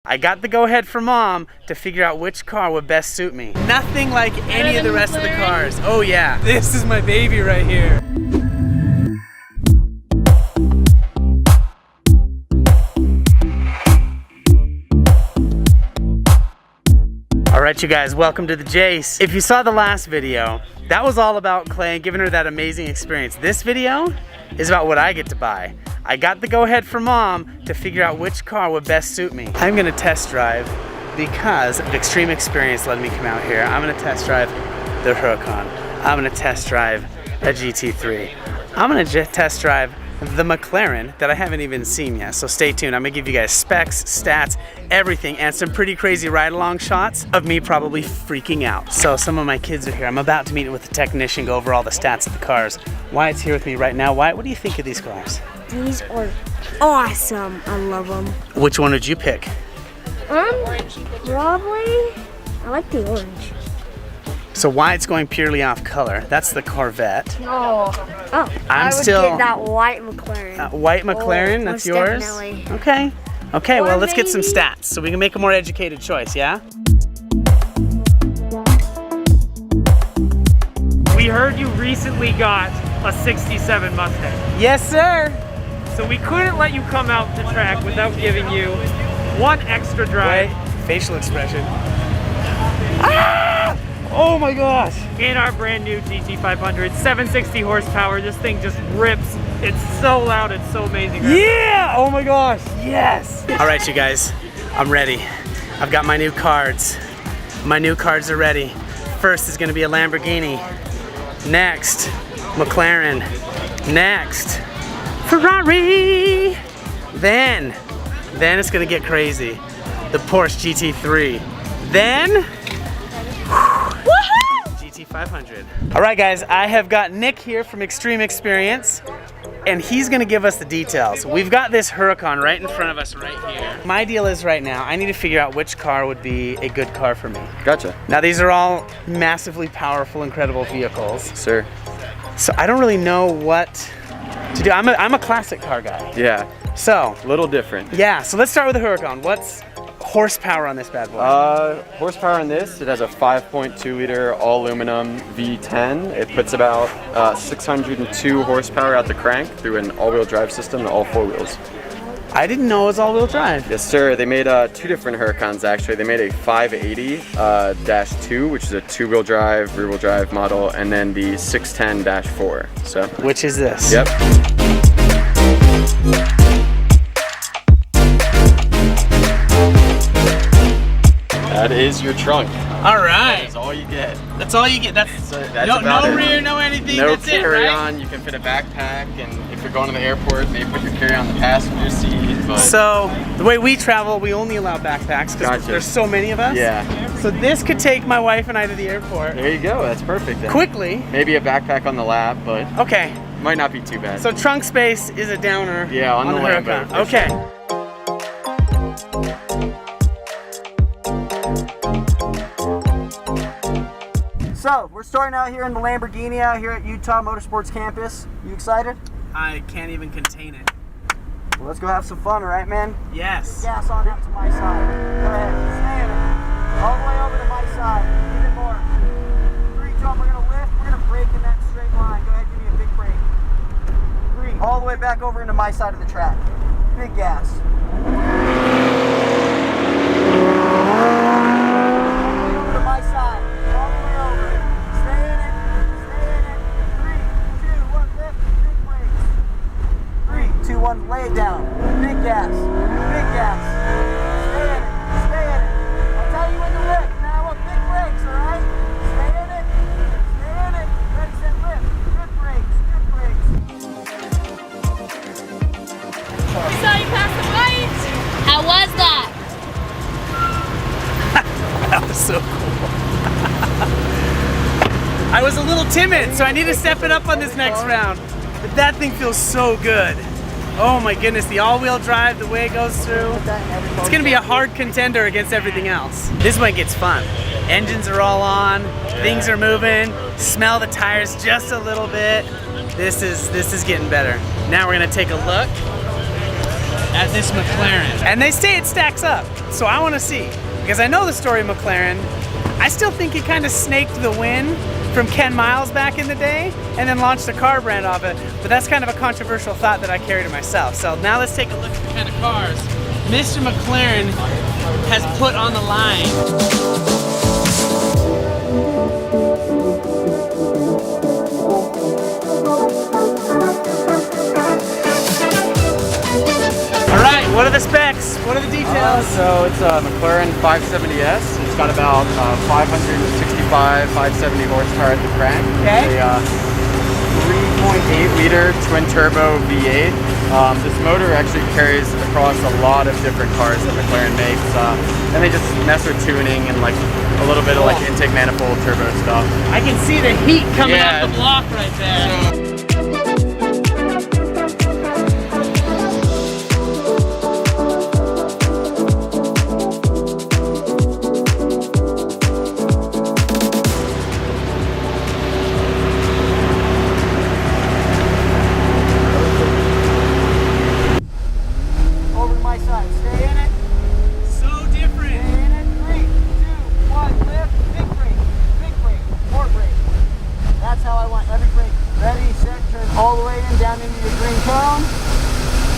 I got the go-ahead from Mom to figure out which car would best suit me. Nothing like any of the rest of the cars. Oh yeah, this is my baby right here. Alright you guys, welcome to the Jase. If you saw the last video, that was all about Clay giving her that amazing experience. This video is about what I get to buy. I got the go-ahead from Mom to figure out which car would best suit me. I'm gonna test drive because of extreme experience letting me come out here. I'm gonna test drive the Huracan. I'm gonna test drive a GT3. I'm gonna test drive the McLaren that I haven't even seen yet, so stay tuned. I'm gonna give you guys specs, stats, everything, and some pretty crazy ride-along shots of me probably freaking out. So some of my kids are here. I'm about to meet with the technician, go over all the stats of the cars. Wyatt's here with me right now. Wyatt, what do you think of these cars? These are awesome. I love them. Which one would you pick? Probably, I like the orange. So Wyatt's going purely off color. That's the Corvette. Oh, I would get that white McLaren. White McLaren, that's yours? Definitely. Okay. Okay, Or well, let's get some maybe- stats so we can make a more educated choice, yeah? We heard you recently got a 67 Mustang. Yes, sir. So we couldn't let you come out to track without giving you one extra drive. Wait, facial expression. Ah! Oh my gosh. In our brand new GT500, 760 horsepower. This thing just rips. It's so loud, it's so amazing. Yeah! Oh my gosh, yes! All right, you guys, I'm ready. I've got my new cards. My new cards are ready. First is gonna be a Lamborghini. Next, McLaren. Next, Ferrari. Then it's gonna get crazy. The Porsche GT3. Then, GT500. All right, guys, I have got Nick here from Extreme Experience, and he's gonna give us the details. We've got this Huracan right in front of us right here. My deal is right now, I need to figure out which car would be a good car for me. Gotcha. Now, these are all massively powerful, incredible vehicles. Sir. So I don't really know what to do. I'm a classic car guy. Yeah, So, a little different. yeah, so let's start with the Huracan. What's horsepower on this bad boy? Horsepower on this, it has a 5.2 liter all aluminum V10. It puts about 602 horsepower out the crank through an all-wheel drive system to all four wheels. I didn't know it was all-wheel drive. Yes, sir. They made two different Huracans, actually. They made a 580-2, which is a two-wheel drive, rear-wheel drive model, and then the 610-4. So, Which is this? yep. That is your trunk. All right. That's all you get. That's all you get. That's about no it. rear, no anything. No that's it, right? carry-on. You can fit a backpack, and if you're going to the airport, maybe put your carry-on in the passenger seat. But So the way we travel, we only allow backpacks because Gotcha. there's so many of us. yeah, So this could take my wife and I to the airport there you go. That's perfect. Then. quickly. Maybe a backpack on the lap, but Okay. might not be too bad. So trunk space is a downer. Yeah, on the Huracan. Lambo, for Okay. So, we're starting out here in the Lamborghini out here at Utah Motorsports Campus. You excited? I can't even contain it. Well, let's go have some fun, all right, man? Yes. Gas on out to my side. Go ahead, stay in it. All the way over to my side. Even more. 3, 2, we're gonna lift. We're gonna brake in that straight line. Go ahead, give me a big brake. 3, all the way back over into my side of the track. Big gas. Over to my side. All the way over. Stay in it. Stay in it. 3, 2, 1, lift. Big brakes. 3, 2, 1, lay it down. Big gas. Big gas. Stay in it. Stay in it. I'll tell you when to lift. Now I want big brakes, alright? Stay in it. Stay in it. Ready, set, lift. Good brakes. Good brakes. So you passed the light. How was that? That was so cool. I was a little timid, so I need to step it up on this next round. But that thing feels so good. Oh my goodness, the all-wheel drive, the way it goes through. It's gonna be a hard contender against everything else. This one gets fun. Engines are all on, things are moving, smell the tires just a little bit. This is getting better. Now we're gonna take a look at this McLaren. And they say it stacks up, so I want to see. Because I know the story of McLaren. I still think he kind of snaked the win from Ken Miles back in the day and then launched a car brand off it. But that's kind of a controversial thought that I carry to myself. So now let's take a look at the kind of cars Mr. McLaren has put on the line. What are the specs? What are the details? So it's a McLaren 570S. It's got about 565, 570 horsepower at the crank. Okay. A 3.8 liter twin turbo V8. This motor actually carries across a lot of different cars that McLaren makes, and they just mess with tuning and like a little bit of like intake manifold turbo stuff. I can see the heat coming off the block right there.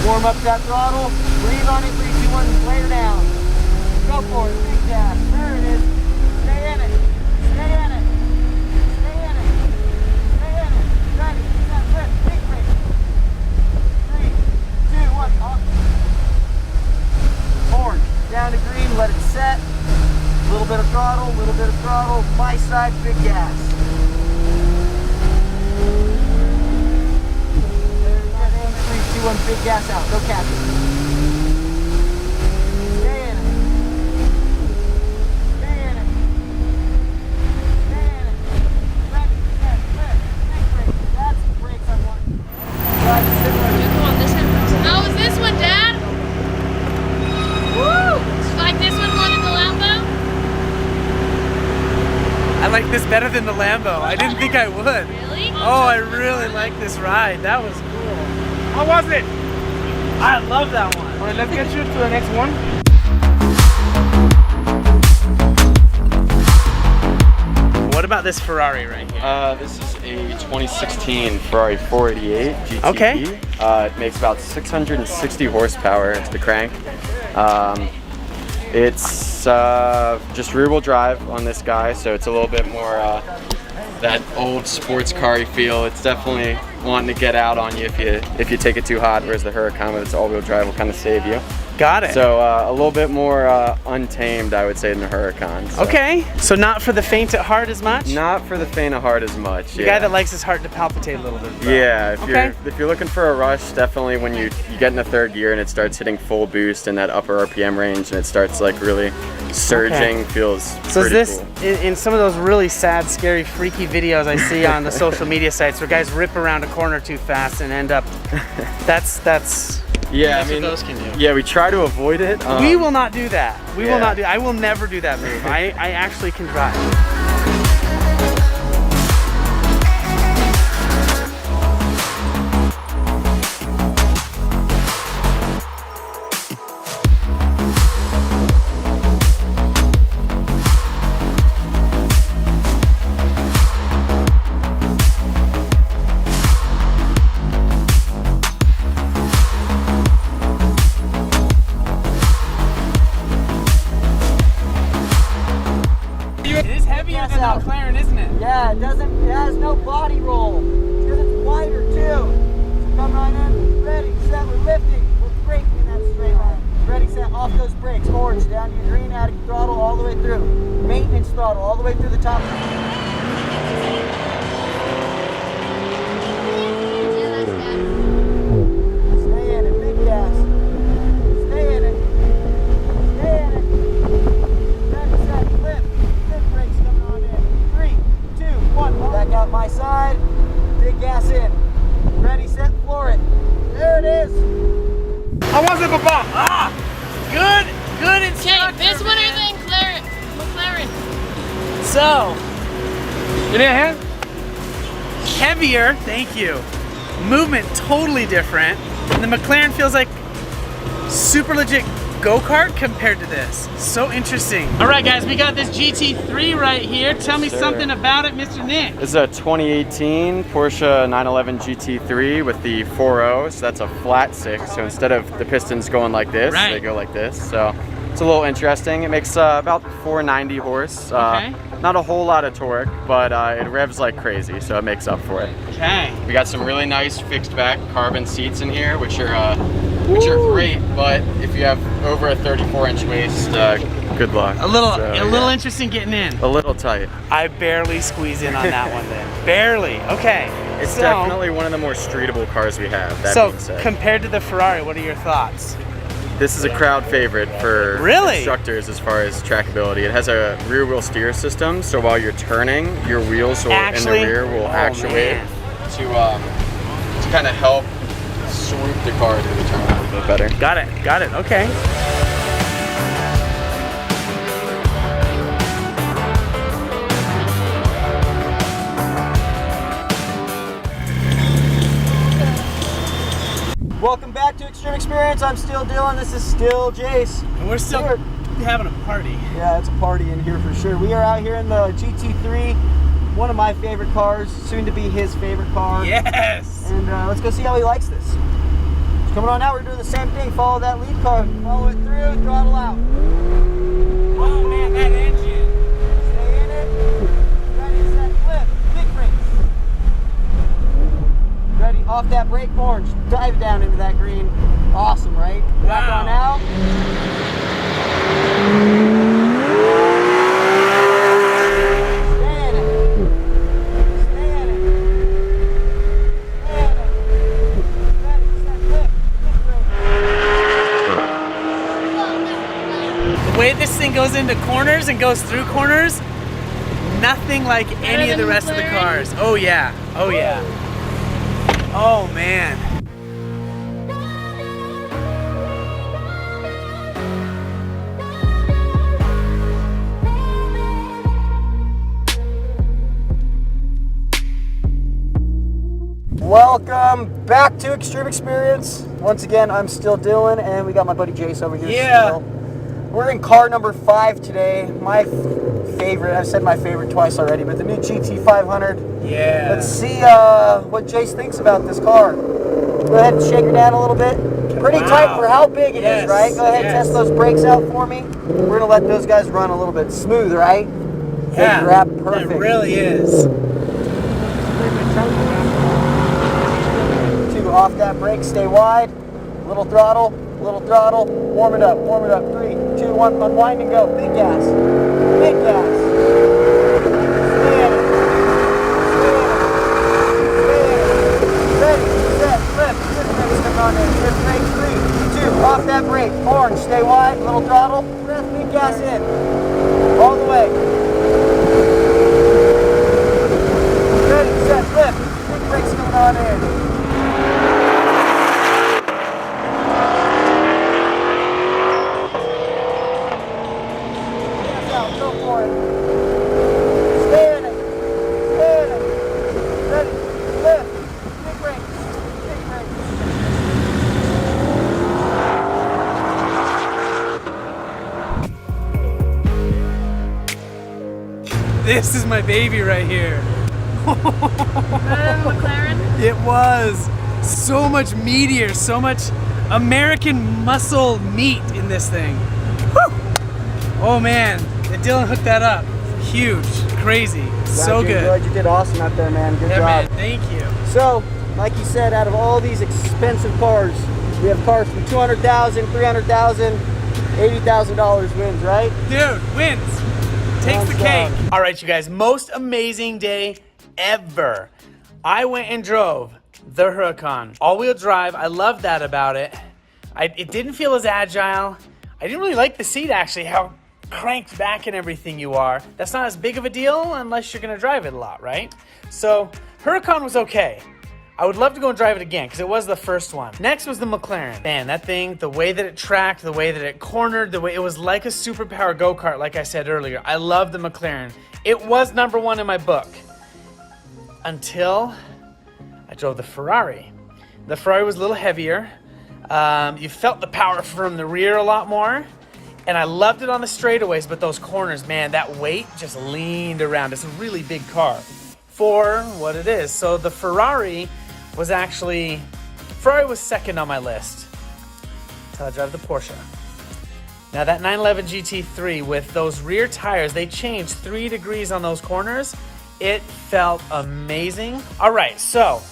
Warm up that throttle, breathe on it, 3, 2, 1, lay her down. Go for it, big gas, there it is. Stay in it, stay in it, stay in it, stay in it. Ready, set, lift, big brake. 3, 2, 1, off. Forward, down to green, let it set. Little bit of throttle, my side, big gas. One big gas out, no captain. Stay in it. Stay in it. Stay in it. Ready, set, lift, big brake. That's the brakes I want. Right, Come on, this one. How was this one, Dad? Woo! Did you like this one more than the Lambo? I like this better than the Lambo. I didn't think I would. Really? Oh, I really like this ride. That was cool. How was it? I love that one. All right, let's get you to the next one. What about this Ferrari right here? This is a 2016 Ferrari 488 GT. Okay. It makes about 660 horsepower at the crank. It's just rear-wheel drive on this guy, so it's a little bit more that old sports car-y feel. It's definitely wanting to get out on you if you take it too hot, whereas the Huracan with its all-wheel drive will kind of save you. Got it. So a little bit more untamed, I would say, than the Huracan. So. Okay, so not for the faint at heart as much? Not for the faint of heart as much. The guy that likes his heart to palpitate a little bit. Bro. Yeah, if you're looking for a rush, definitely when you get in the third gear and it starts hitting full boost in that upper RPM range and it starts like really surging, feels so pretty is this cool. in some of those really sad, scary, freaky videos I see on the social media sites where guys rip around a corner too fast and end up, that's yeah, that's I mean, what those can do. Yeah, we try to avoid it. We will not do that. We will not do. I will never do that move. I actually can drive. McLaren, isn't it? Yeah, it has no body roll. Because it's wider too. So come right in, ready, set, we're lifting. We're braking in that straight line. Ready, set, off those brakes. Orange, down your green, adding throttle all the way through. Maintenance throttle all the way through the top. Stay in it, big gas. Stay in it. Stay in it. Ready, set, lift. Big brakes coming on in. 3, 2, 1. Back out my side. Big gas in. Ready, set, floor it. There it is. How was it, Papa? Ah, good instructor. Okay, this one or the McLaren? So, You need a hand? heavier, thank you. Movement totally different. And the McLaren feels like super legit go-kart compared to this. So interesting. All right, guys, we got this GT3 right here. Tell me something about it, Mr. Nick. This is a 2018 Porsche 911 GT3 with the 4.0, so that's a flat six. So instead of the pistons going like this, they go like this. So it's a little interesting. It makes about 490 horse. Okay. Not a whole lot of torque, but it revs like crazy, so it makes up for it. Okay. We got some really nice fixed back carbon seats in here, which are great, but if you have over a 34-inch waist, good luck. A little interesting getting in. A little tight. I barely squeeze in on that one then. Barely. Okay. It's definitely one of the more streetable cars we have, that being said. Compared to the Ferrari, what are your thoughts? This is a crowd favorite for instructors as far as trackability. It has a rear wheel steer system, so while you're turning, your wheels in the rear will actuate to kind of help swoop the car to the turn a little bit better. Got it, okay. Welcome back to Extreme Experience. I'm still Dylan. This is still Jace. And we're still having a party. Yeah, it's a party in here for sure. We are out here in the GT3, one of my favorite cars, soon to be his favorite car. Yes! And let's go see how he likes this. Coming on out, we're doing the same thing. Follow that lead car. Follow it through, throttle out. Oh man, that engine. Stay in it. Ready, set, flip. Big brakes. Ready, off that brake, orange. Dive down into that green. Awesome, right? Back on out. Stay in it. Stay in it. Stay in it. Ready, set, flip. Big brake. The way this thing goes into corners and goes through corners, nothing like any of the rest of the cars. Oh yeah, oh yeah. Oh man. Welcome back to Extreme Experience. Once again, I'm still Dylan, and we got my buddy Jace over here. Yeah. Still. We're in car number 5 today. My favorite, I've said my favorite twice already, but the new GT500. Yeah. Let's see what Jace thinks about this car. Go ahead and shake her down a little bit. Pretty tight for how big it is, right? Go ahead and test those brakes out for me. We're gonna let those guys run a little bit smooth, right? Yeah, grab perfect. it really is. 2, off that brake, stay wide. Little throttle, warm it up, 3, 2, 1, unwind and go. Big gas, big gas. Stay in it, ready, set, flip, shift brakes coming on in, shift brakes, 3, 2, off that brake, orange, stay wide, little throttle, big gas in, all the way. Ready, set, flip, big brakes coming on in. This is my baby right here. McLaren? It was so much meatier, so much American muscle meat in this thing. Whew. Oh man, and Dylan hooked that up. Huge, crazy, so good. You did awesome out there, man. Good job. Man, thank you. So, like you said, out of all these expensive cars, we have cars from $200,000, $300,000, $80,000 wins, right? Dude, wins. Takes the cake. All right, you guys, most amazing day ever. I went and drove the Huracan. All-wheel drive, I love that about it. It didn't feel as agile. I didn't really like the seat, actually, how cranked back and everything you are. That's not as big of a deal unless you're gonna drive it a lot, right? So, Huracan was okay. I would love to go and drive it again because it was the first one. Next was the McLaren. Man, that thing, the way that it tracked, the way that it cornered, the way it was like a superpower go-kart, like I said earlier. I love the McLaren. It was #1 in my book until I drove the Ferrari. The Ferrari was a little heavier. You felt the power from the rear a lot more. And I loved it on the straightaways, but those corners, man, that weight just leaned around. It's a really big car for what it is. So the Ferrari was second on my list until I drive the Porsche. Now that 911 GT3 with those rear tires, they changed 3 degrees on those corners. It felt amazing. All right, so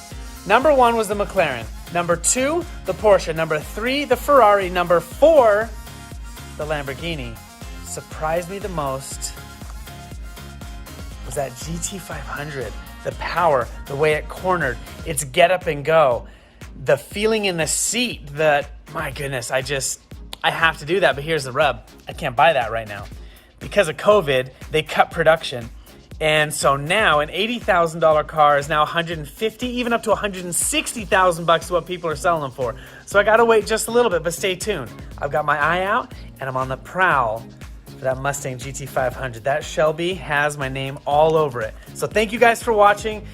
number 1 was the McLaren. Number 2, the Porsche. Number 3, the Ferrari. Number 4, the Lamborghini. Surprised me the most was that GT500. The power, the way it cornered, its get up and go, the feeling in the seat that, my goodness, I have to do that. But here's the rub. I can't buy that right now. Because of COVID, they cut production. And so now an $80,000 car is now $150,000, even up to $160,000 is what people are selling them for. So I gotta wait just a little bit, but stay tuned. I've got my eye out and I'm on the prowl for that Mustang GT500. That Shelby has my name all over it. So thank you guys for watching.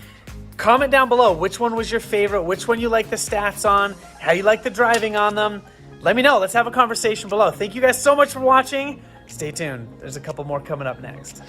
Comment down below which one was your favorite, which one you like the stats on, how you like the driving on them. Let me know. Let's have a conversation below. Thank you guys so much for watching. Stay tuned. There's a couple more coming up next.